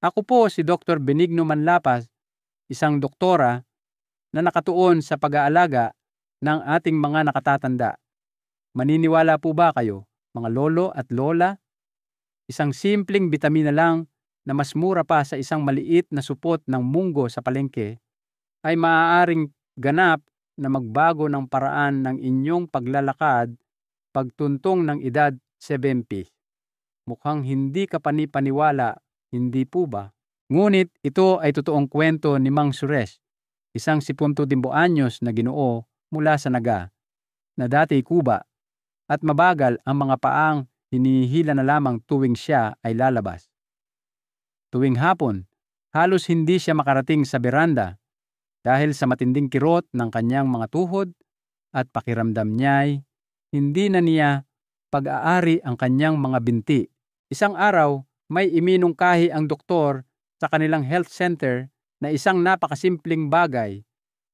Ako po si Dr. Benigno Manlapas, isang doktora na nakatuon sa pag-aalaga ng ating mga nakatatanda. Maniniwala po ba kayo, mga lolo at lola? Isang simpleng bitamina lang na mas mura pa sa isang maliit na supot ng munggo sa palengke ay maaaring ganap na magbago ng paraan ng inyong paglalakad pagtuntong ng edad 70. Mukhang hindi ka panipaniwala, hindi po ba? Ngunit ito ay totoong kwento ni Mang Suresh, isang 72 anyos na Ginoo mula sa Naga, na dati kuba, at mabagal ang mga paang hinihila na lamang tuwing siya ay lalabas. Tuwing hapon, halos hindi siya makarating sa beranda dahil sa matinding kirot ng kanyang mga tuhod at pakiramdam niya'y hindi na niya pag-aari ang kanyang mga binti. Isang araw, may iminungkahi ang doktor sa kanilang health center na isang napakasimpleng bagay,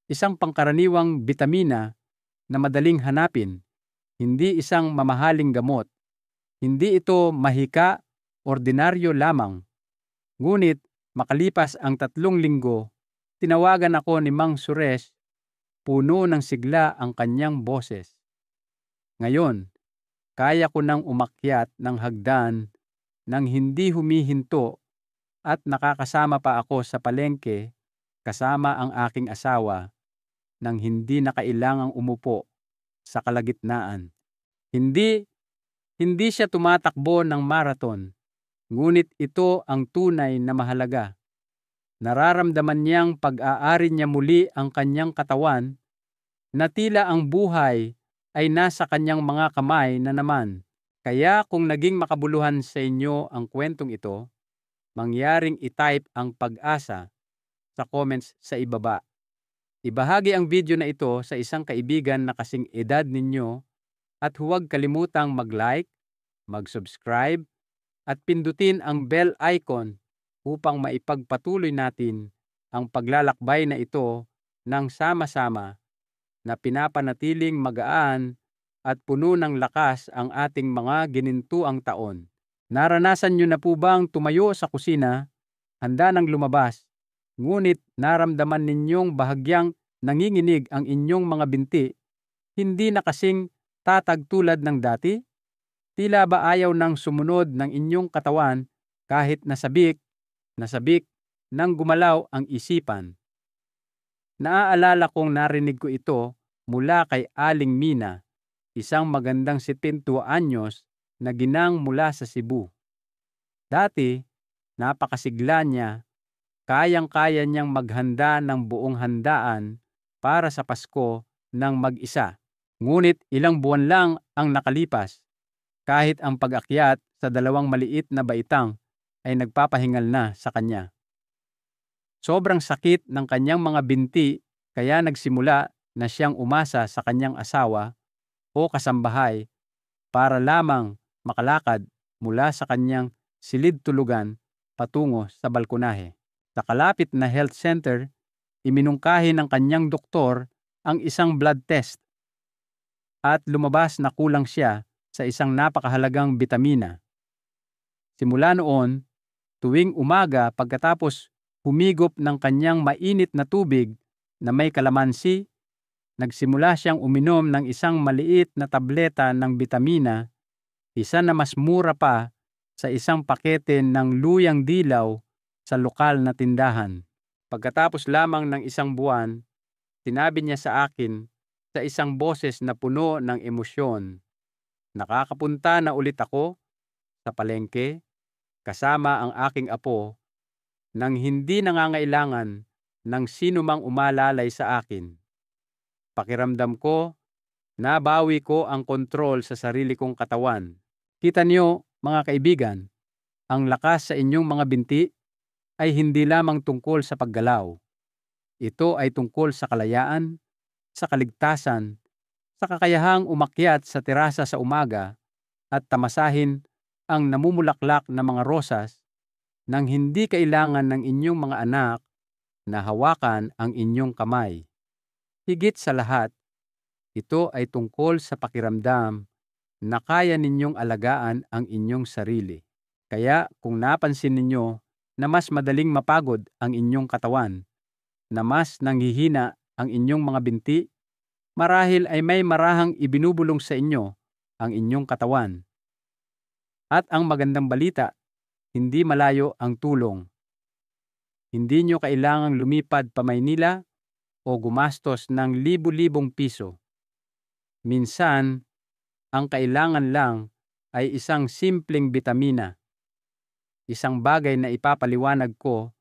isang pangkaraniwang bitamina na madaling hanapin, hindi isang mamahaling gamot. Hindi ito mahika, ordinaryo lamang. Ngunit makalipas ang 3 linggo, tinawagan ako ni Mang Suresh, puno ng sigla ang kanyang boses. Ngayon, kaya ko nang umakyat ng hagdan nang hindi humihinto at nakakasama pa ako sa palengke kasama ang aking asawa nang hindi na kailangang umupo sa kalagitnaan. Hindi siya tumatakbo ng marathon, ngunit ito ang tunay na mahalaga. Nararamdaman niyang pag-aari niya muli ang kanyang katawan na tila ang buhay ay nasa kanyang mga kamay na naman. Kaya kung naging makabuluhan sa inyo ang kwentong ito, mangyaring i-type ang pag-asa sa comments sa ibaba. Ibahagi ang video na ito sa isang kaibigan na kasing edad ninyo at huwag kalimutang mag-like, mag-subscribe at pindutin ang bell icon upang maipagpatuloy natin ang paglalakbay na ito ng sama-sama na pinapanatiling magaan at puno ng lakas ang ating mga ginintuang taon. Naranasan nyo na po bang tumayo sa kusina, handa nang lumabas, ngunit naramdaman ninyong bahagyang nanginginig ang inyong mga binti, hindi na kasing tatag tulad ng dati? Tila ba ayaw nang sumunod ng inyong katawan kahit nasabik nang gumalaw ang isipan? Naaalala kong narinig ko ito mula kay Aling Mina, isang magandang 70 anyos na ginang mula sa Cebu. Dati, napakasigla niya, kayang-kaya niyang maghanda ng buong handaan para sa Pasko ng mag-isa. Ngunit ilang buwan lang ang nakalipas, kahit ang pag-akyat sa 2 maliit na baitang ay nagpapahingal na sa kanya. Sobrang sakit ng kanyang mga binti kaya nagsimula na siyang umasa sa kanyang asawa o kasambahay para lamang makalakad mula sa kanyang silid-tulugan patungo sa balkonahe. Sa kalapit na health center, iminungkahi ng kanyang doktor ang isang blood test at lumabas na kulang siya sa isang napakahalagang bitamina. Simula noon, tuwing umaga pagkatapos humigop ng kanyang mainit na tubig na may kalamansi, nagsimula siyang uminom ng isang maliit na tableta ng bitamina, isa na mas mura pa sa isang pakete ng luyang dilaw sa lokal na tindahan. Pagkatapos lamang ng isang buwan, sinabi niya sa akin sa isang boses na puno ng emosyon, nakakapunta na ulit ako sa palengke kasama ang aking apo nang hindi nangangailangan ng sino mang umalalay sa akin. Pakiramdam ko, nabawi ko ang kontrol sa sarili kong katawan. Kita niyo, mga kaibigan, ang lakas sa inyong mga binti ay hindi lamang tungkol sa paggalaw. Ito ay tungkol sa kalayaan, sa kaligtasan, sa kakayahang umakyat sa terasa sa umaga at tamasahin ang namumulaklak na mga rosas nang hindi kailangan ng inyong mga anak na hawakan ang inyong kamay. Higit sa lahat, ito ay tungkol sa pakiramdam na kaya ninyong alagaan ang inyong sarili. Kaya kung napansin ninyo na mas madaling mapagod ang inyong katawan, na mas nanghihina ang inyong mga binti, marahil ay may marahang ibinubulong sa inyo ang inyong katawan. At ang magandang balita, hindi malayo ang tulong. Hindi nyo kailangang lumipad pa Maynila o gumastos ng libu-libong piso. Minsan, ang kailangan lang ay isang simpleng bitamina. Isang bagay na ipapaliwanag ko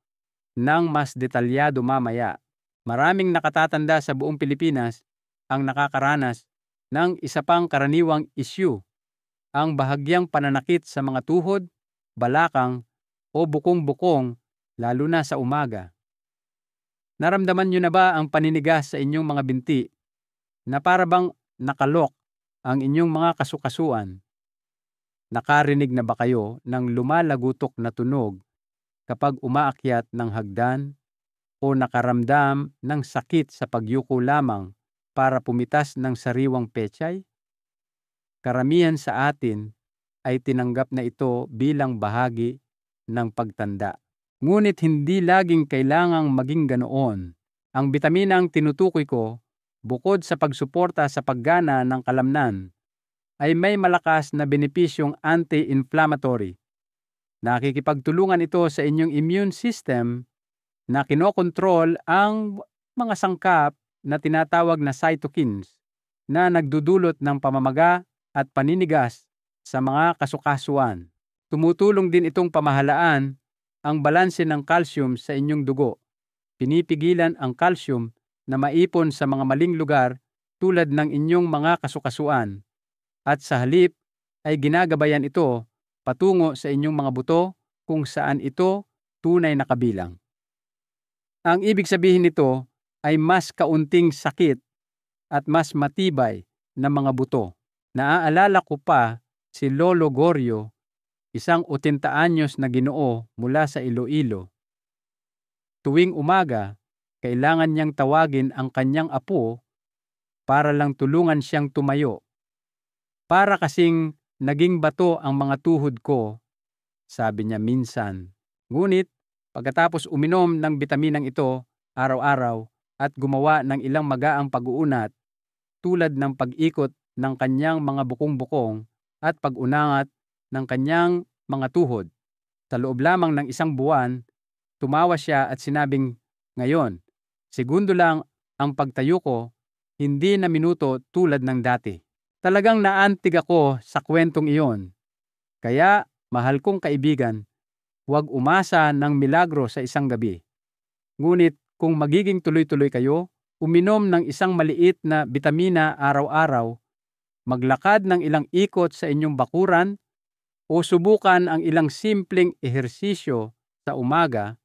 ng mas detalyado mamaya. Maraming nakatatanda sa buong Pilipinas ang nakakaranas ng isa pang karaniwang issue, ang bahagyang pananakit sa mga tuhod, balakang o bukong-bukong lalo na sa umaga. Naramdaman nyo na ba ang paninigas sa inyong mga binti na para bang nakalok ang inyong mga kasukasuan? Nakarinig na ba kayo ng lumalagutok na tunog kapag umaakyat ng hagdan o nakaramdam ng sakit sa pagyuko lamang para pumitas ng sariwang pechay? Karamihan sa atin ay tinanggap na ito bilang bahagi ng pagtanda. Ngunit hindi laging kailangang maging ganoon. Ang bitaminang tinutukoy ko, bukod sa pagsuporta sa paggana ng kalamnan, ay may malakas na benepisyong anti-inflammatory. Nakikipagtulungan ito sa inyong immune system na kinokontrol ang mga sangkap na tinatawag na cytokines na nagdudulot ng pamamaga at paninigas sa mga kasukasuan. Tumutulong din itong pamahalaan ang balanse ng calcium sa inyong dugo. Pinipigilan ang calcium na maipon sa mga maling lugar tulad ng inyong mga kasukasuan, at sa halip ay ginagabayan ito patungo sa inyong mga buto kung saan ito tunay na kabilang. Ang ibig sabihin nito ay mas kaunting sakit at mas matibay na mga buto. Naaalala ko pa si Lolo Gorio, isang 80 anyos na Ginoo mula sa Iloilo. Tuwing umaga, kailangan niyang tawagin ang kanyang apo para lang tulungan siyang tumayo. Para kasing naging bato ang mga tuhod ko, sabi niya minsan. Ngunit pagkatapos uminom ng bitaminang ito araw-araw at gumawa ng ilang magaang pag-uunat tulad ng pag-ikot ng kanyang mga bukong-bukong at pag-unangat ng kanyang mga tuhod, sa loob lamang ng 1 buwan, tumawa siya at sinabing, "Ngayon, segundo lang ang pagtayo ko, hindi na minuto tulad ng dati." Talagang naantig ako sa kwentong iyon. Kaya, mahal kong kaibigan, huwag umasa ng milagro sa isang gabi. Ngunit kung magiging tuloy-tuloy kayo, uminom ng isang maliit na bitamina araw-araw, maglakad ng ilang ikot sa inyong bakuran, o subukan ang ilang simpleng ehersisyo sa umaga,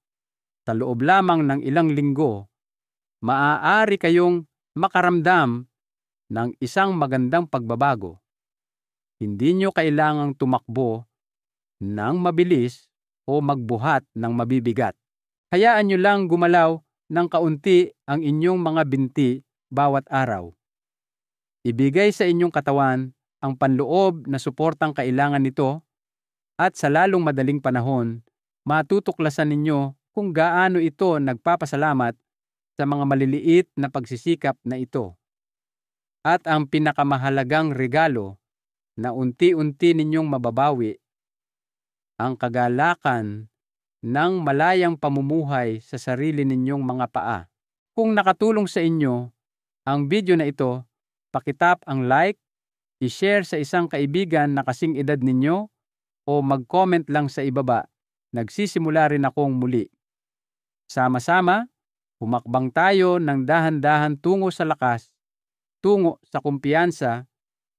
sa loob lamang ng ilang linggo, maaari kayong makaramdam ng isang magandang pagbabago. Hindi nyo kailangang tumakbo ng mabilis o magbuhat ng mabibigat. Hayaan nyo lang gumalaw ng kaunti ang inyong mga binti bawat araw. Ibigay sa inyong katawan ang panloob na suportang kailangan nito, at sa lalong madaling panahon, matutuklasan ninyo kung gaano ito nagpapasalamat sa mga maliliit na pagsisikap na ito. At ang pinakamahalagang regalo na unti-unti ninyong mababawi, ang kagalakan ng malayang pamumuhay sa sarili ninyong mga paa. Kung nakatulong sa inyo ang video na ito, pakitap ang like, i-share sa isang kaibigan na kasing edad ninyo, o mag-comment lang sa ibaba. Nagsisimula rin akong muli. Sama-sama, humakbang tayo ng dahan-dahan tungo sa lakas, tungo sa kumpiyansa,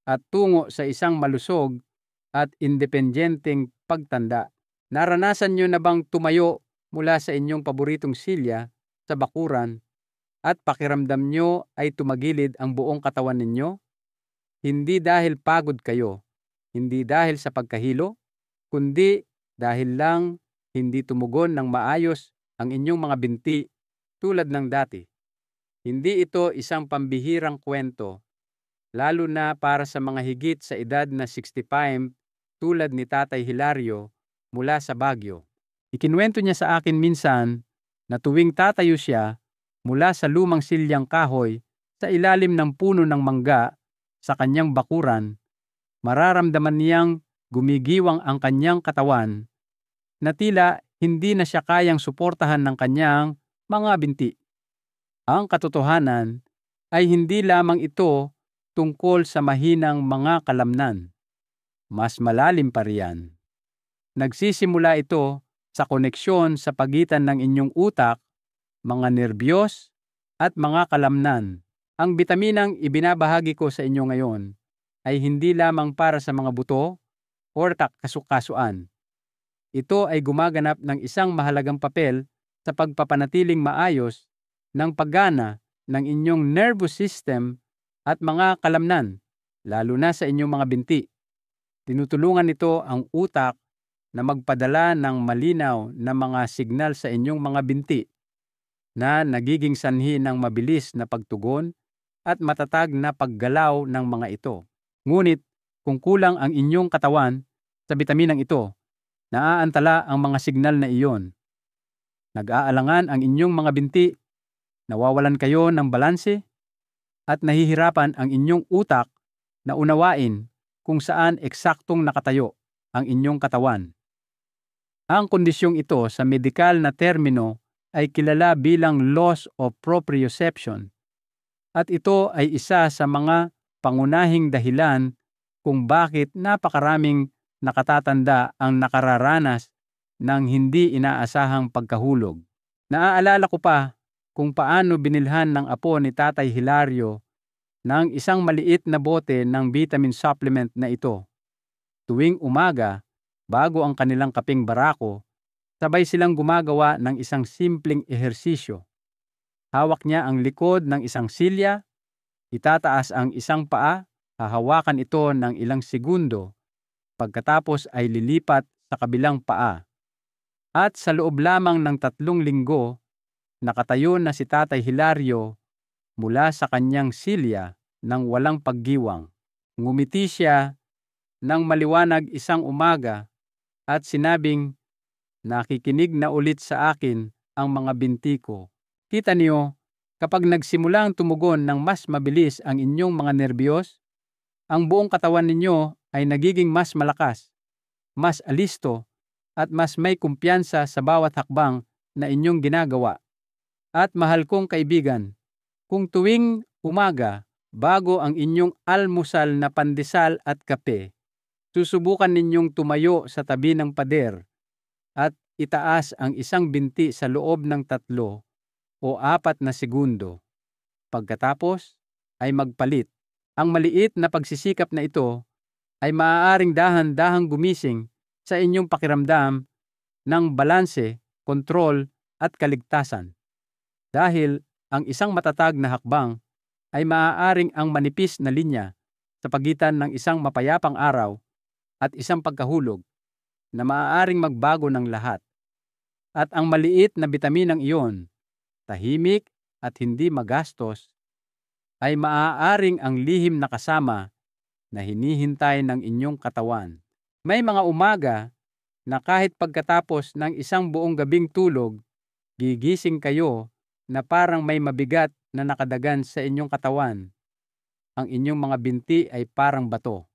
at tungo sa isang malusog at independenteng pagtanda. Naranasan nyo na bang tumayo mula sa inyong paboritong silya sa bakuran at pakiramdam nyo ay tumagilid ang buong katawan ninyo? Hindi dahil pagod kayo, hindi dahil sa pagkahilo, kundi dahil lang hindi tumugon ng maayos ang inyong mga binti tulad ng dati. Hindi ito isang pambihirang kwento, lalo na para sa mga higit sa edad na 65 tulad ni Tatay Hilario mula sa Baguio. Ikinuwento niya sa akin minsan na tuwing tatayo siya mula sa lumang silyang kahoy sa ilalim ng puno ng mangga sa kanyang bakuran, mararamdaman niyang gumigiwang ang kanyang katawan na tila hindi na siya kayang suportahan ng kanyang mga binti. Ang katotohanan ay hindi lamang ito tungkol sa mahinang mga kalamnan. Mas malalim pa riyan. Nagsisimula ito sa koneksyon sa pagitan ng inyong utak, mga nerbiyos, at mga kalamnan. Ang bitaminang ibinabahagi ko sa inyo ngayon ay hindi lamang para sa mga buto o kasukasuan. Ito ay gumaganap ng isang mahalagang papel sa pagpapanatiling maayos ng paggana ng inyong nervous system at mga kalamnan, lalo na sa inyong mga binti. Tinutulungan nito ang utak na magpadala ng malinaw na mga signal sa inyong mga binti na nagiging sanhi ng mabilis na pagtugon at matatag na paggalaw ng mga ito. Ngunit kung kulang ang inyong katawan sa bitaminang ito, naaantala ang mga signal na iyon. Nag-aalangan ang inyong mga binti, nawawalan kayo ng balanse, at nahihirapan ang inyong utak na unawain kung saan eksaktong nakatayo ang inyong katawan. Ang kondisyong ito sa medikal na termino ay kilala bilang loss of proprioception, at ito ay isa sa mga pangunahing dahilan kung bakit napakaraming nakatatanda ang nakararanas ng hindi inaasahang pagkahulog. Naaalala ko pa kung paano binilhan ng apo ni Tatay Hilario ng isang maliit na bote ng vitamin supplement na ito. Tuwing umaga, bago ang kanilang kaping barako, sabay silang gumagawa ng isang simpleng ehersisyo. Hawak niya ang likod ng isang silya, itataas ang isang paa, hahawakan ito ng ilang segundo, pagkatapos ay lilipat sa kabilang paa. At sa loob lamang ng 3 linggo, nakatayo na si Tatay Hilario mula sa kanyang silya ng walang paggiwang. Ngumiti siya ng maliwanag isang umaga at sinabing, "Nakikinig na ulit sa akin ang mga binti ko." Kita niyo, kapag nagsimulang tumugon ng mas mabilis ang inyong mga nerbiyos, ang buong katawan ninyo ay nagiging mas malakas, mas alisto, at mas may kumpiyansa sa bawat hakbang na inyong ginagawa. At mahal kong kaibigan, kung tuwing umaga, bago ang inyong almusal na pandesal at kape, susubukan ninyong tumayo sa tabi ng pader at itaas ang isang binti sa loob ng 3 o 4 na segundo. Pagkatapos ay magpalit. Ang maliit na pagsisikap na ito ay maaaring dahan-dahang gumising sa inyong pakiramdam ng balanse, kontrol at kaligtasan. Dahil ang isang matatag na hakbang ay maaaring ang manipis na linya sa pagitan ng isang mapayapang araw at isang pagkahulog na maaaring magbago ng lahat. At ang maliit na bitaminang iyon, tahimik at hindi magastos, ay maaaring ang lihim na kasama na hinihintay ng inyong katawan. May mga umaga na kahit pagkatapos ng isang buong gabing tulog, gigising kayo na parang may mabigat na nakadagan sa inyong katawan. Ang inyong mga binti ay parang bato.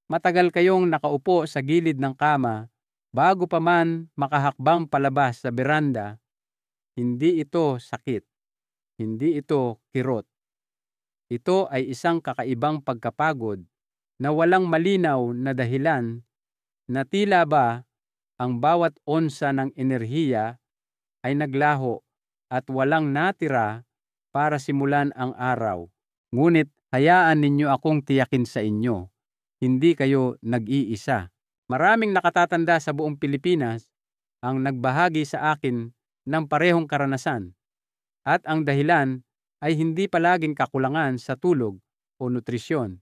Matagal kayong nakaupo sa gilid ng kama bago pa man makahakbang palabas sa beranda. Hindi ito sakit. Hindi ito kirot. Ito ay isang kakaibang pagkapagod na walang malinaw na dahilan, na tila ba ang bawat onsa ng enerhiya ay naglaho at walang natira para simulan ang araw. Ngunit hayaan ninyo akong tiyakin sa inyo, hindi kayo nag-iisa. Maraming nakatatanda sa buong Pilipinas ang nagbahagi sa akin ng parehong karanasan, at ang dahilan ay hindi palaging kakulangan sa tulog o nutrisyon.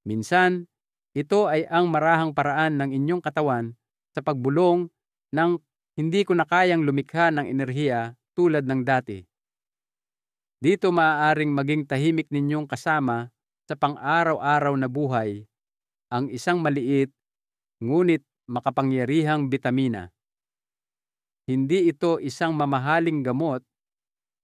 Minsan, ito ay ang marahang paraan ng inyong katawan sa pagbulong ng hindi ko na kayang lumikha ng enerhiya tulad ng dati. Dito maaaring maging tahimik ninyong kasama sa pang-araw-araw na buhay ang isang maliit ngunit makapangyarihang bitamina. Hindi ito isang mamahaling gamot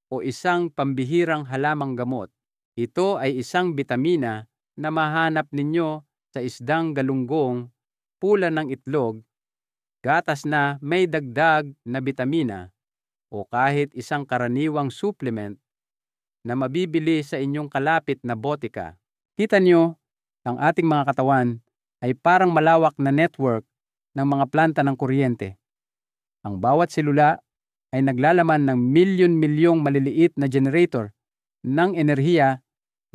o isang pambihirang halamang gamot. Ito ay isang bitamina na mahanap ninyo sa isdang galunggong, pula ng itlog, gatas na may dagdag na bitamina, o kahit isang karaniwang supplement na mabibili sa inyong kalapit na botika. Kita nyo, ang ating mga katawan ay parang malawak na network ng mga planta ng kuryente. Ang bawat selula ay naglalaman ng milyon-milyong maliliit na generator ng enerhiya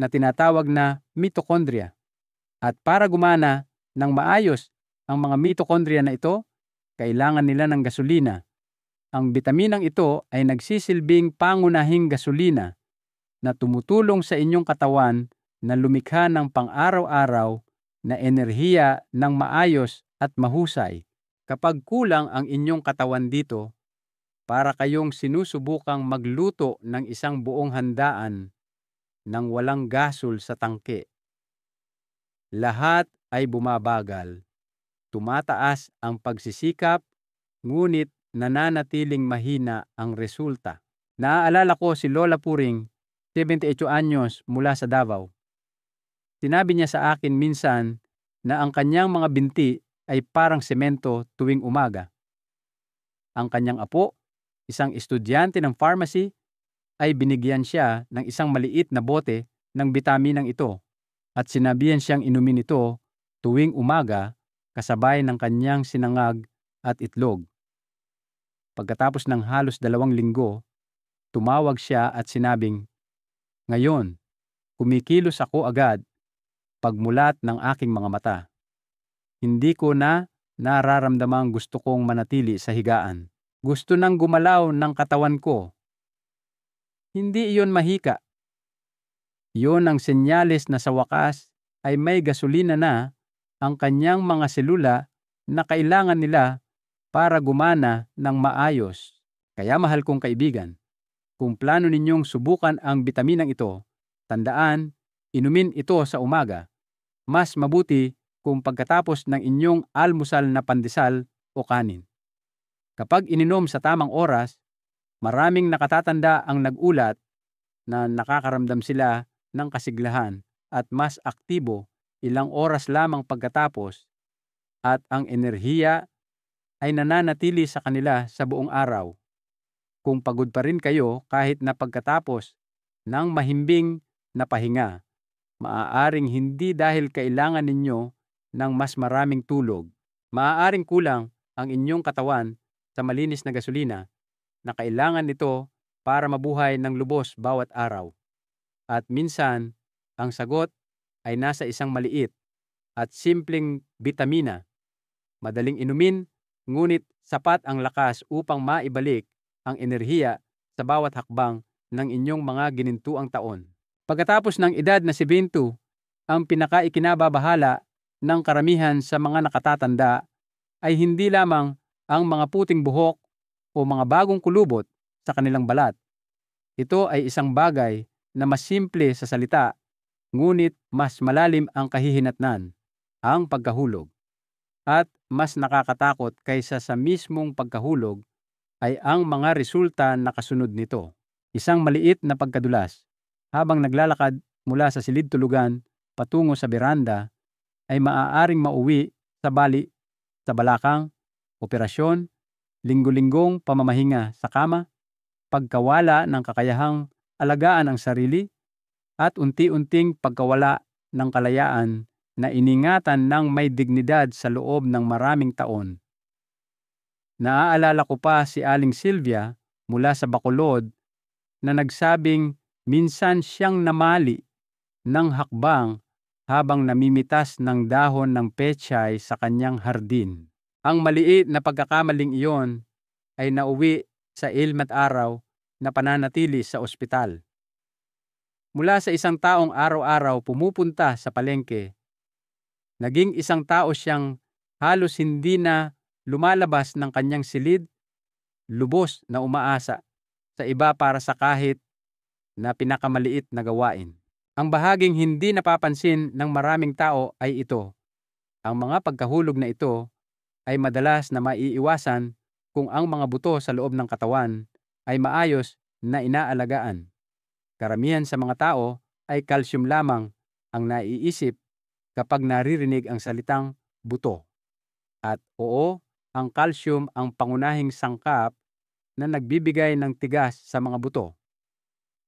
na tinatawag na mitochondria. At para gumana ng maayos ang mga mitochondria na ito, kailangan nila ng gasolina. Ang bitaminang ito ay nagsisilbing pangunahing gasolina na tumutulong sa inyong katawan na lumikha ng pang-araw-araw na enerhiya ng maayos at mahusay. Kapag kulang ang inyong katawan dito, para kayong sinusubukang magluto ng isang buong handaan nang walang gasol sa tangke. Lahat ay bumabagal. Tumataas ang pagsisikap, ngunit nananatiling mahina ang resulta. Naaalala ko si Lola Puring, 78 anyos, mula sa Davao. Sinabi niya sa akin minsan na ang kanyang mga binti ay parang semento tuwing umaga. Ang kanyang apo, isang estudyante ng pharmacy, ay binigyan siya ng isang maliit na bote ng bitaminang ito at sinabihan siyang inumin ito tuwing umaga kasabay ng kanyang sinangag at itlog. Pagkatapos ng halos 2 linggo, tumawag siya at sinabing, "Ngayon, kumikilos ako agad pagmulat ng aking mga mata. Hindi ko na nararamdamang gusto kong manatili sa higaan. Gusto nang gumalaw ng katawan ko." Hindi iyon mahika. Iyon ang senyales na sa wakas ay may gasolina na ang kanyang mga selula na kailangan nila para gumana ng maayos. Kaya mahal kong kaibigan, kung plano ninyong subukan ang bitaminang ito, tandaan, inumin ito sa umaga. Mas mabuti kung pagkatapos ng inyong almusal na pandesal o kanin. Kapag ininom sa tamang oras, maraming nakatatanda ang nag-ulat na nakakaramdam sila ng kasiglahan at mas aktibo ilang oras lamang pagkatapos, at ang enerhiya ay nananatili sa kanila sa buong araw. Kung pagod pa rin kayo kahit na pagkatapos ng mahimbing na pahinga, maaaring hindi dahil kailangan ninyo ng mas maraming tulog. Maaaring kulang ang inyong katawan sa malinis na gasolina na kailangan nito para mabuhay ng lubos bawat araw. At minsan, ang sagot ay nasa isang maliit at simpleng bitamina. Madaling inumin, ngunit sapat ang lakas upang maibalik ang enerhiya sa bawat hakbang ng inyong mga ginintuang taon. Pagkatapos ng edad na 70, ang pinakaikinababahala ng karamihan sa mga nakatatanda ay hindi lamang ang mga puting buhok o mga bagong kulubot sa kanilang balat. Ito ay isang bagay na mas simple sa salita, ngunit mas malalim ang kahihinatnan, ang pagkahulog. At mas nakakatakot kaysa sa mismong pagkahulog ay ang mga resulta na kasunod nito. Isang maliit na pagkadulas habang naglalakad mula sa silid tulugan patungo sa beranda ay maaaring mauwi sa balakang, operasyon, linggo-linggong pamamahinga sa kama, pagkawala ng kakayahang alagaan ang sarili, at unti-unting pagkawala ng kalayaan na iningatan ng may dignidad sa loob ng maraming taon. Naaalala ko pa si Aling Sylvia mula sa Bacolod na nagsabing minsan siyang namali ng hakbang habang namimitas ng dahon ng pechay sa kanyang hardin. Ang maliit na pagkakamaling iyon ay nauwi sa ilmat araw na pananatili sa ospital. Mula sa isang taong araw-araw pumupunta sa palengke, naging isang tao siyang halos hindi na lumalabas ng kanyang silid, lubos na umaasa sa iba para sa kahit na pinakamaliit na gawain. Ang bahaging hindi napapansin ng maraming tao ay ito. Ang mga pagkahulog na ito ay madalas na maiiwasan kung ang mga buto sa loob ng katawan ay maayos na inaalagaan. Karamihan sa mga tao ay calcium lamang ang naiisip kapag naririnig ang salitang buto. At oo, ang calcium ang pangunahing sangkap na nagbibigay ng tigas sa mga buto.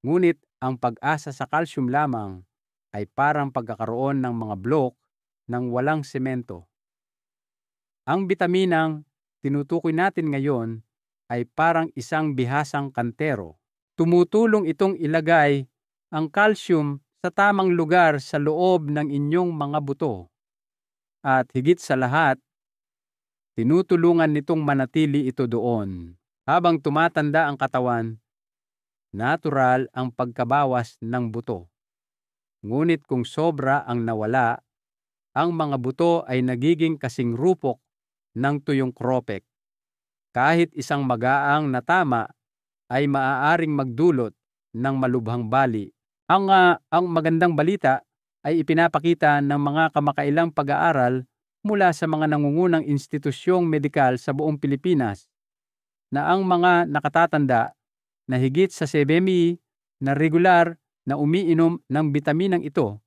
Ngunit ang pag-asa sa calcium lamang ay parang pagkakaroon ng mga blok ng walang semento. Ang bitaminang tinutukoy natin ngayon ay parang isang bihasang kantero. Tumutulong itong ilagay ang calcium sa tamang lugar sa loob ng inyong mga buto. At higit sa lahat, tinutulungan nitong manatili ito doon. Habang tumatanda ang katawan, natural ang pagkabawas ng buto. Ngunit kung sobra ang nawala, ang mga buto ay nagiging kasing rupok ng tuyong kropek. Kahit isang magaang na tama ay maaaring magdulot ng malubhang bali. Ang magandang balita ay ipinapakita ng mga kamakailang pag-aaral mula sa mga nangungunang institusyong medikal sa buong Pilipinas na ang mga nakatatanda na higit sa 7 na regular na umiinom ng bitaminang ito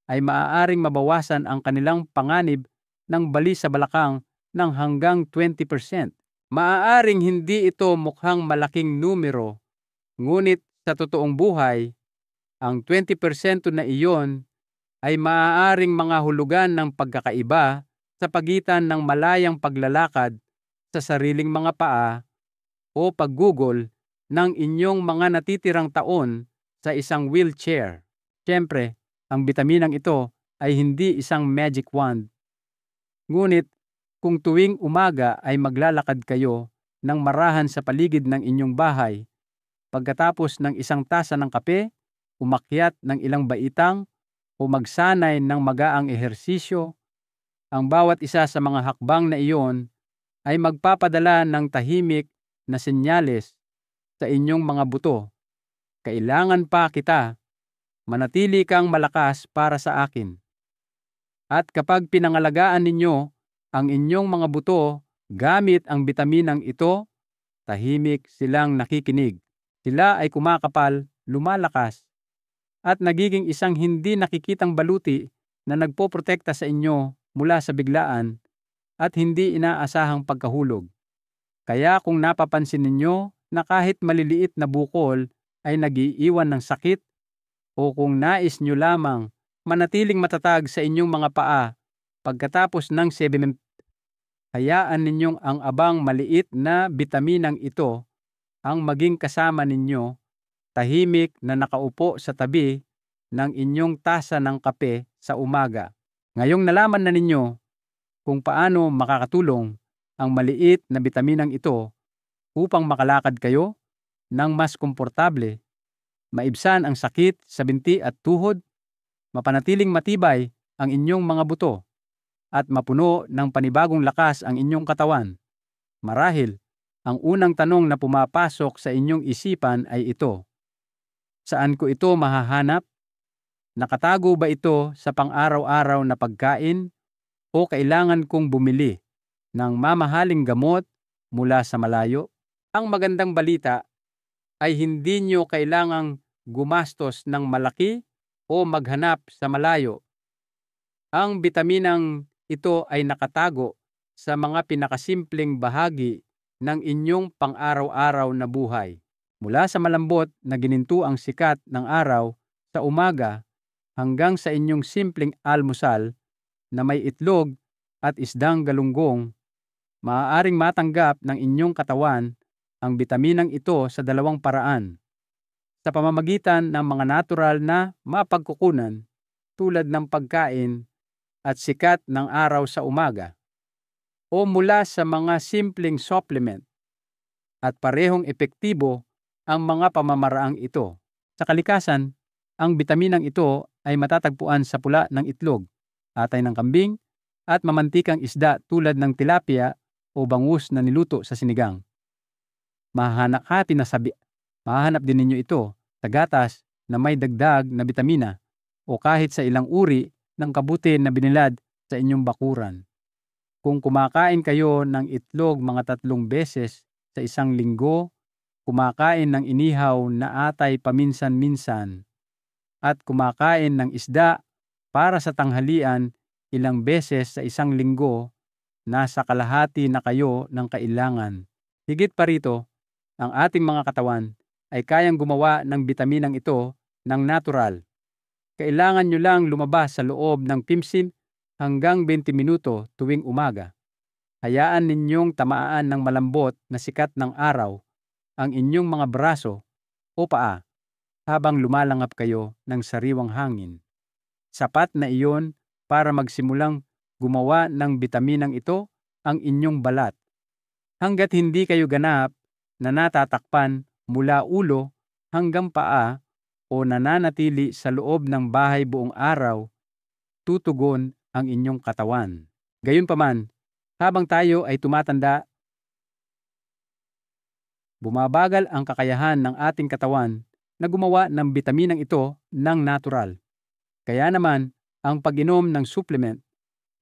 ay maaaring mabawasan ang kanilang panganib ng bali sa balakang ng hanggang 20%. Maaaring hindi ito mukhang malaking numero, ngunit sa totoong buhay, ang 20% na iyon ay maaaring mga hulugan ng pagkakaiba sa pagitan ng malayang paglalakad sa sariling mga paa o paggugol ng inyong mga natitirang taon sa isang wheelchair. Siyempre, ang bitaminang ito ay hindi isang magic wand. Ngunit kung tuwing umaga ay maglalakad kayo ng marahan sa paligid ng inyong bahay, pagkatapos ng isang tasa ng kape, umakyat ng ilang baitang o magsanay ng magaang ehersisyo, ang bawat isa sa mga hakbang na iyon ay magpapadala ng tahimik na senyales sa inyong mga buto. Kailangan pa kita. Manatili kang malakas para sa akin. At kapag pinangalagaan ninyo ang inyong mga buto gamit ang bitaminang ito, tahimik silang nakikinig. Sila ay kumakapal, lumalakas, at nagiging isang hindi nakikitang baluti na nagpoprotekta sa inyo mula sa biglaan at hindi inaasahang pagkahulog. Kaya kung napapansin ninyo na kahit maliliit na bukol ay nag-iiwan ng sakit, o kung nais nyo lamang manatiling matatag sa inyong mga paa pagkatapos ng 7, hayaan ninyong ang abang maliit na bitaminang ito ang maging kasama ninyo, tahimik na nakaupo sa tabi ng inyong tasa ng kape sa umaga. Ngayong nalaman na ninyo kung paano makakatulong ang maliit na bitaminang ito upang makalakad kayo ng mas komportable, maibsan ang sakit sa binti at tuhod, mapanatiling matibay ang inyong mga buto, at mapuno ng panibagong lakas ang inyong katawan. Marahil, ang unang tanong na pumapasok sa inyong isipan ay ito: saan ko ito mahahanap? Nakatago ba ito sa pang-araw-araw na pagkain o kailangan kong bumili ng mamahaling gamot mula sa malayo? Ang magandang balita ay hindi nyo kailangang gumastos ng malaki o maghanap sa malayo. Ang bitaminang ito ay nakatago sa mga pinakasimpleng bahagi ng inyong pang-araw-araw na buhay. Mula sa malambot na ginintuang sikat ng araw sa umaga hanggang sa inyong simpleng almusal na may itlog at isdang galunggong, maaaring matanggap ng inyong katawan ang bitaminang ito sa 2 paraan. Sa pamamagitan ng mga natural na mapagkukunan tulad ng pagkain at sikat ng araw sa umaga, o mula sa mga simpleng supplement, at parehong epektibo ang mga pamamaraang ito. Sa kalikasan, ang bitaminang ito ay matatagpuan sa pula ng itlog, atay ng kambing, at mamantikang isda tulad ng tilapia o bangus na niluto sa sinigang. Mahahanap din ninyo ito sa gatas na may dagdag na bitamina o kahit sa ilang uri ng kabuti na binilad sa inyong bakuran. Kung kumakain kayo ng itlog mga 3 beses sa isang linggo, kumakain ng inihaw na atay paminsan-minsan, at kumakain ng isda para sa tanghalian ilang beses sa isang linggo, nasa kalahati na kayo ng kailangan. Higit pa rito, ang ating mga katawan ay kayang gumawa ng bitaminang ito ng natural. Kailangan nyo lang lumabas sa loob ng 15 hanggang 20 minuto tuwing umaga. Hayaan ninyong tamaan ng malambot na sikat ng araw ang inyong mga braso o paa habang lumalangap kayo ng sariwang hangin. Sapat na iyon para magsimulang gumawa ng bitaminang ito ang inyong balat. Hanggat hindi kayo ganap na natatakpan mula ulo hanggang paa o nananatili sa loob ng bahay buong araw, tutugon ang inyong katawan. Gayunpaman, habang tayo ay tumatanda, bumabagal ang kakayahan ng ating katawan na gumawa ng bitaminang ito ng natural. Kaya naman, ang pag-inom ng supplement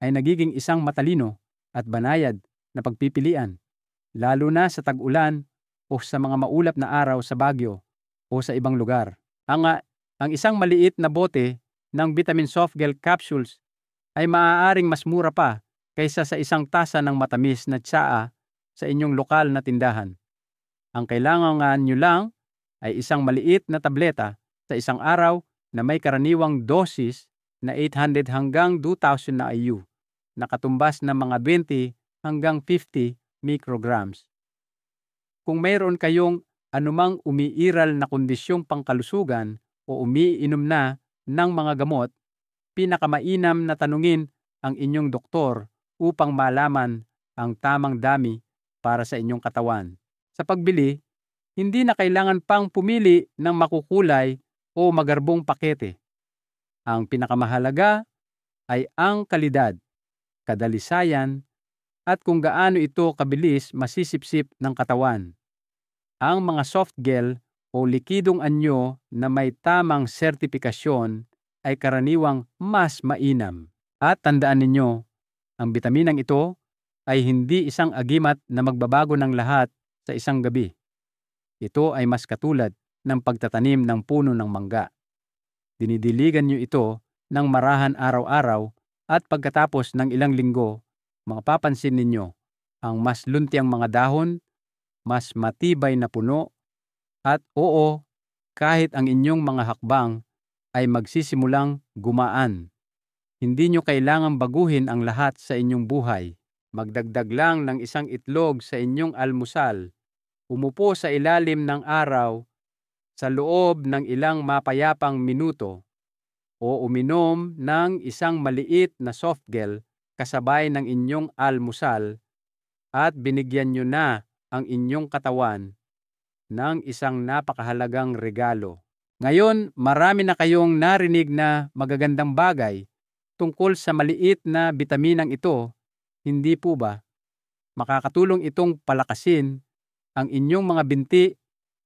ay nagiging isang matalino at banayad na pagpipilian, lalo na sa tag-ulan o sa mga maulap na araw sa Baguio o sa ibang lugar. Ang isang maliit na bote ng vitamin softgel capsules ay maaaring mas mura pa kaysa sa isang tasa ng matamis na tsaa sa inyong lokal na tindahan. Ang kailangan nyo lang ay isang maliit na tableta sa isang araw na may karaniwang dosis na 800 hanggang 2,000 na IU, na katumbas ng mga 20 hanggang 50 micrograms. Kung mayroon kayong anumang umiiral na kondisyong pangkalusugan o umiinom na ng mga gamot, pinakamainam na tanungin ang inyong doktor upang malaman ang tamang dami para sa inyong katawan. Sa pagbili, hindi na kailangan pang pumili ng makukulay o magarbong pakete. Ang pinakamahalaga ay ang kalidad, kadalisayan, at kung gaano ito kabilis masisipsip ng katawan. Ang mga soft gel o likidong anyo na may tamang sertipikasyon ay karaniwang mas mainam. At tandaan ninyo, ang bitaminang ito ay hindi isang agimat na magbabago ng lahat sa isang gabi. Ito ay mas katulad ng pagtatanim ng puno ng mangga. Dinidiligan nyo ito ng marahan araw-araw at pagkatapos ng ilang linggo, mapapansin ninyo ang mas luntiang mga dahon, mas matibay na puno, at oo, kahit ang inyong mga hakbang ay magsisimulang gumaan. Hindi nyo kailangang baguhin ang lahat sa inyong buhay. Magdagdag lang ng isang itlog sa inyong almusal. Umupo sa ilalim ng araw sa loob ng ilang mapayapang minuto o uminom ng isang maliit na softgel kasabay ng inyong almusal at binigyan nyo na ang inyong katawan ng isang napakahalagang regalo. Ngayon, marami na kayong narinig na magagandang bagay tungkol sa maliit na bitaminang ito, hindi po ba? Makakatulong itong palakasin ang inyong mga binti,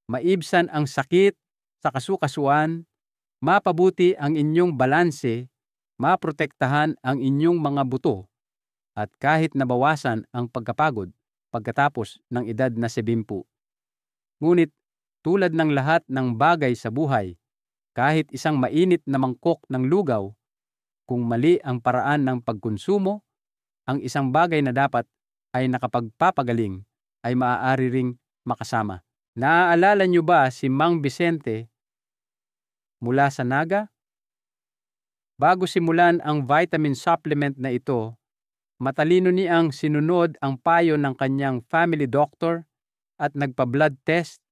maibsan ang sakit sa kasukasuan, mapabuti ang inyong balanse, maprotektahan ang inyong mga buto, at kahit nabawasan ang pagkapagod pagkatapos ng edad na 70. Ngunit tulad ng lahat ng bagay sa buhay, kahit isang mainit na mangkok ng lugaw, kung mali ang paraan ng pagkonsumo, ang isang bagay na dapat ay nakapagpapagaling ay maaari ring makasama. Naaalala nyo ba si Mang Vicente mula sa Naga? Bago simulan ang vitamin supplement na ito, matalino niyang sinunod ang payo ng kanyang family doctor at nagpa-blood test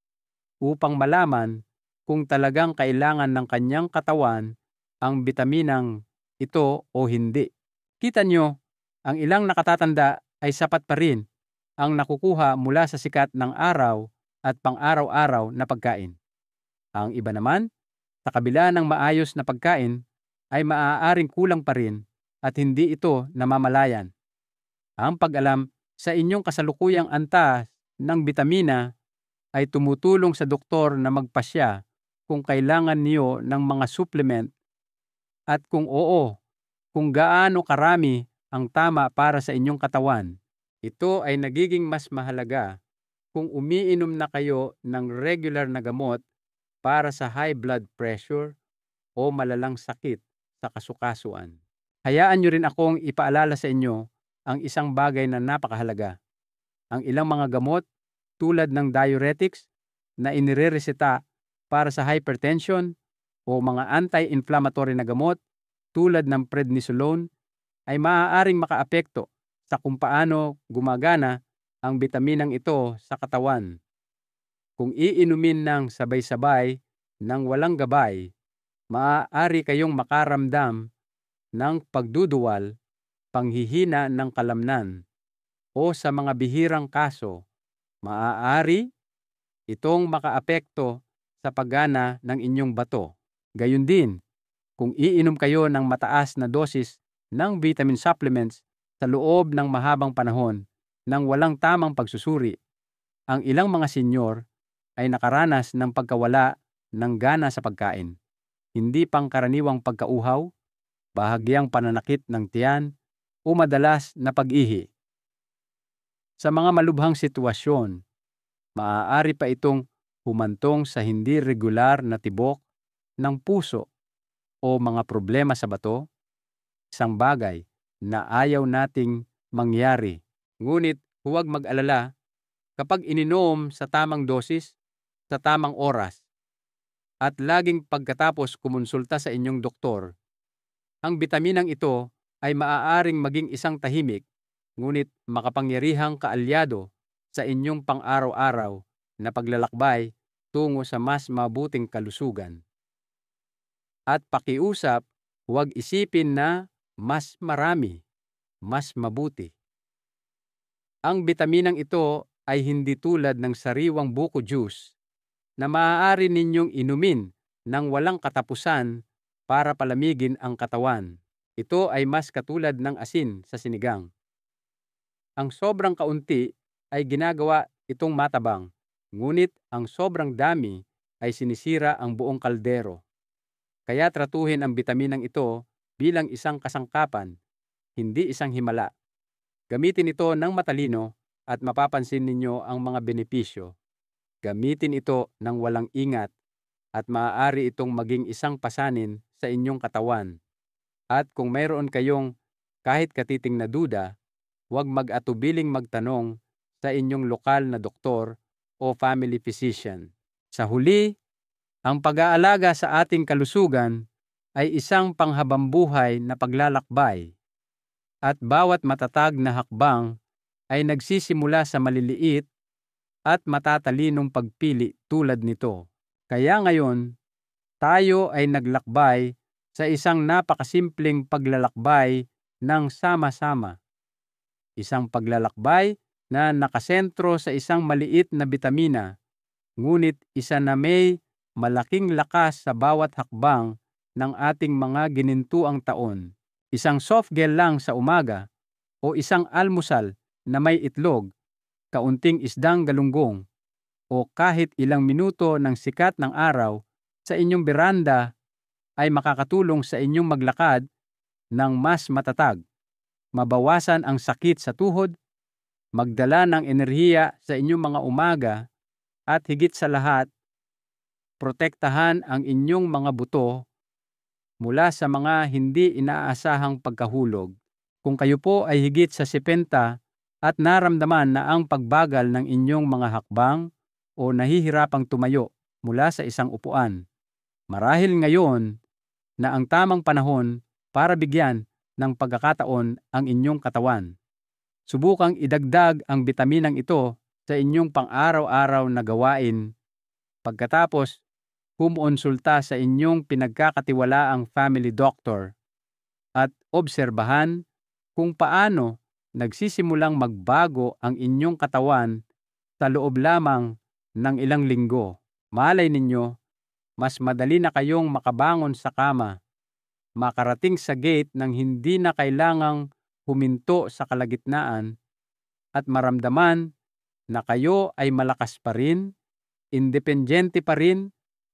upang malaman kung talagang kailangan ng kanyang katawan ang bitaminang ito o hindi. Kita nyo, ang ilang nakatatanda ay sapat pa rin ang nakukuha mula sa sikat ng araw at pang-araw-araw na pagkain. Ang iba naman, sa kabila ng maayos na pagkain, ay maaaring kulang pa rin at hindi ito namamalayan. Ang pag-alam sa inyong kasalukuyang antas ng bitamina ay tumutulong sa doktor na magpasya kung kailangan niyo ng mga supplement at kung oo, kung gaano karami ang tama para sa inyong katawan. Ito ay nagiging mas mahalaga kung umiinom na kayo ng regular na gamot para sa high blood pressure o malalang sakit sa kasukasuan. Hayaan nyo rin akong ipaalala sa inyo ang isang bagay na napakahalaga. Ang ilang mga gamot tulad ng diuretics na inirereseta para sa hypertension o mga anti-inflammatory na gamot tulad ng prednisolone ay maaaring makaapekto sa kung paano gumagana ang bitaminang ito sa katawan. Kung iinumin ng sabay-sabay ng walang gabay, maaari kayong makaramdam ng pagduduwal, panghihina ng kalamnan, o sa mga bihirang kaso, maaari itong makaapekto sa paggana ng inyong bato. Gayun din, kung iinom kayo ng mataas na dosis ng vitamin supplements sa loob ng mahabang panahon nang walang tamang pagsusuri, ang ilang mga senyor ay nakaranas ng pagkawala ng gana sa pagkain, hindi pangkaraniwang pagkauhaw, bahagyang pananakit ng tiyan, o madalas na pag-ihi. Sa mga malubhang sitwasyon, maaari pa itong humantong sa hindi regular na tibok ng puso o mga problema sa bato, isang bagay na ayaw nating mangyari. Ngunit huwag mag-alala kapag ininom sa tamang dosis, sa tamang oras, at laging pagkatapos kumonsulta sa inyong doktor. Ang bitaminang ito ay maaaring maging isang tahimik, ngunit makapangyarihang kaalyado sa inyong pang-araw-araw na paglalakbay tungo sa mas mabuting kalusugan. At pakiusap, huwag isipin na mas marami, mas mabuti. Ang bitaminang ito ay hindi tulad ng sariwang buko juice na maaari ninyong inumin ng walang katapusan para palamigin ang katawan. Ito ay mas katulad ng asin sa sinigang. Ang sobrang kaunti ay ginagawa itong matabang, ngunit ang sobrang dami ay sinisira ang buong kaldero. Kaya tratuhin ang bitaminang ito bilang isang kasangkapan, hindi isang himala. Gamitin ito ng matalino at mapapansin ninyo ang mga benepisyo. Gamitin ito ng walang ingat at maaari itong maging isang pasanin sa inyong katawan. At kung mayroon kayong kahit katiting na duda, huwag mag-atubiling magtanong sa inyong lokal na doktor o family physician. Sa huli, ang pag-aalaga sa ating kalusugan ay isang panghabambuhay na paglalakbay. At bawat matatag na hakbang ay nagsisimula sa maliliit at matatalinong pagpili tulad nito. Kaya ngayon, tayo ay naglakbay sa isang napakasimpleng paglalakbay ng sama-sama. Isang paglalakbay na nakasentro sa isang maliit na bitamina, ngunit isa na may malaking lakas sa bawat hakbang ng ating mga ginintuang taon. Isang soft gel lang sa umaga o isang almusal na may itlog, kaunting isdang galunggong, o kahit ilang minuto ng sikat ng araw sa inyong beranda ay makakatulong sa inyong maglakad ng mas matatag, mabawasan ang sakit sa tuhod, magdala ng enerhiya sa inyong mga umaga, at higit sa lahat, protektahan ang inyong mga buto mula sa mga hindi inaasahang pagkahulog. Kung kayo po ay higit sa 70 at naramdaman na ang pagbagal ng inyong mga hakbang o nahihirapang tumayo mula sa isang upuan, marahil ngayon na ang tamang panahon para bigyan ng pagkakataon ang inyong katawan. Subukang idagdag ang bitaminang ito sa inyong pang-araw-araw na gawain pagkatapos kumonsulta sa inyong pinagkakatiwalaang family doctor at obserbahan kung paano nagsisimulang magbago ang inyong katawan sa loob lamang ng ilang linggo. Malay ninyo, mas madali na kayong makabangon sa kama, makarating sa gate ng hindi na kailangang huminto sa kalagitnaan, at maramdaman na kayo ay malakas pa rin, independyente pa rin,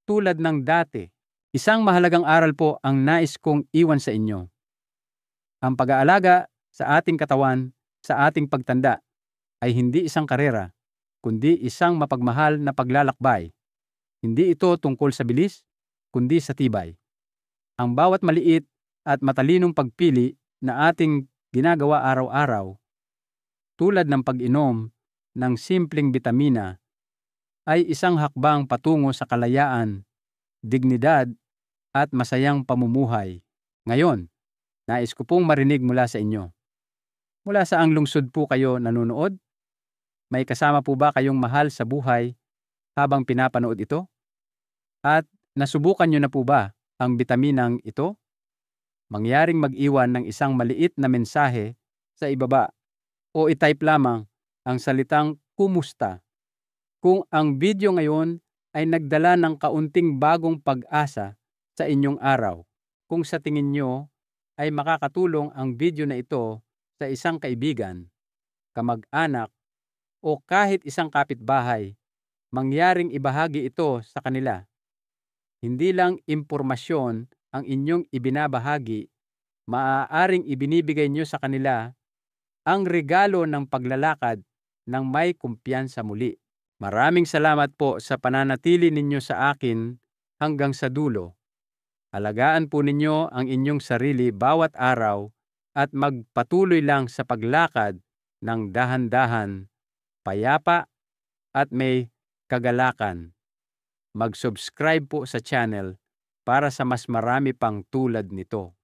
tulad ng dati. Isang mahalagang aral po ang nais kong iwan sa inyo. Ang pag-aalaga sa ating katawan, sa ating pagtanda, ay hindi isang karera, kundi isang mapagmahal na paglalakbay. Hindi ito tungkol sa bilis, kundi sa tibay. Ang bawat maliit at matalinong pagpili na ating ginagawa araw-araw, tulad ng pag-inom ng simpleng bitamina, ay isang hakbang patungo sa kalayaan, dignidad, at masayang pamumuhay. Ngayon, nais ko pong marinig mula sa inyo. Mula saang lungsod po kayo nanonood? May kasama po ba kayong mahal sa buhay habang pinapanood ito? At nasubukan nyo na po ba ang bitaminang ito? Mangyaring mag-iwan ng isang maliit na mensahe sa ibaba o i-type lamang ang salitang kumusta. Kung ang video ngayon ay nagdala ng kaunting bagong pag-asa sa inyong araw, kung sa tingin nyo ay makakatulong ang video na ito sa isang kaibigan, kamag-anak, o kahit isang kapitbahay, mangyaring ibahagi ito sa kanila. Hindi lang impormasyon ang inyong ibinabahagi, maaaring ibinibigay nyo sa kanila ang regalo ng paglalakad ng may kumpiyansa muli. Maraming salamat po sa pananatili ninyo sa akin hanggang sa dulo. Alagaan po ninyo ang inyong sarili bawat araw at magpatuloy lang sa paglakad ng dahan-dahan, payapa at may kagalakan. Mag-subscribe po sa channel para sa mas marami pang tulad nito.